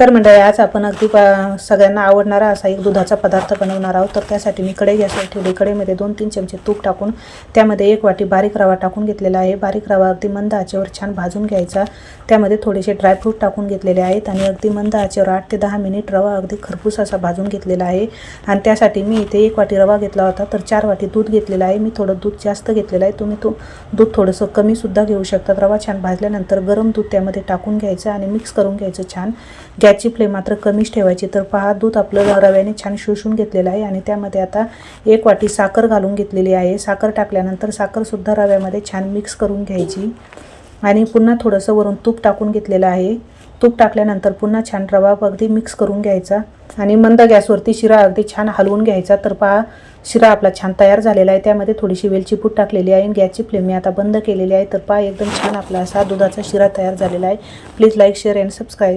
तर मंडळी आज आपण अगदी सगळ्यांना आवडणारा असा एक दुधाचा पदार्थ बनवणार आहोत। तर त्यासाठी मी कढई गॅसवर ठेवली। कढईमध्ये 2-3 चमचे तूप टाकून त्यामध्ये 1 वाटी बारीक रवा टाकून घेतलेला आहे। बारीक रवा अगदी मंद आचेवर छान भाजून घ्यायचा। त्यामध्ये थोडेसे ड्रायफ्रूट टाकून घेतलेले आहेत आणि अगदी मंद आचेवर 8 ते 10 मिनिट रवा अगदी खरपूस असा भाजून घेतलेला आहे। आणि त्यासाठी मी इथे 1 वाटी रवा घेतला होता, तर 4 वाटी दूध घेतलेला आहे। मी थोडं दूध जास्त घेतलेलं आहे, तुम्ही दूध थोडंसं कमी सुद्धा घेऊ शकता। रवा छान भाजल्यानंतर गरम दूध त्यामध्ये टाकून घ्यायचं आणि मिक्स करून घ्यायचं छान। गॅसची फ्लेम मात्र कमीच ठेवायची। तर पहा, दूध आपलं रव्याने छान शोषून घेतलेलं आहे आणि त्यामध्ये आता 1 वाटी साखर घालून घेतलेली आहे। साखर टाकल्यानंतर साखर सुद्धा रव्यामध्ये छान मिक्स करून घ्यायची आणि पुन्हा थोडंसं वरून तूप टाकून घेतलेलं आहे। तूप टाकल्यानंतर पुन्हा छान रवा अगदी मिक्स करून घ्यायचा आणि मंद गॅसवरती शिरा अगदी छान हलवून घ्यायचा। तर पहा, शिरा आपला छान तयार झालेला आहे। त्यामध्ये थोडीशी वेलची पूड टाकलेली आहे आणि गॅसची फ्लेम मी आता बंद केलेली आहे। तर पहा, एकदम छान आपला असा दुधाचा शिरा तयार झालेला आहे। Please like, share and subscribe.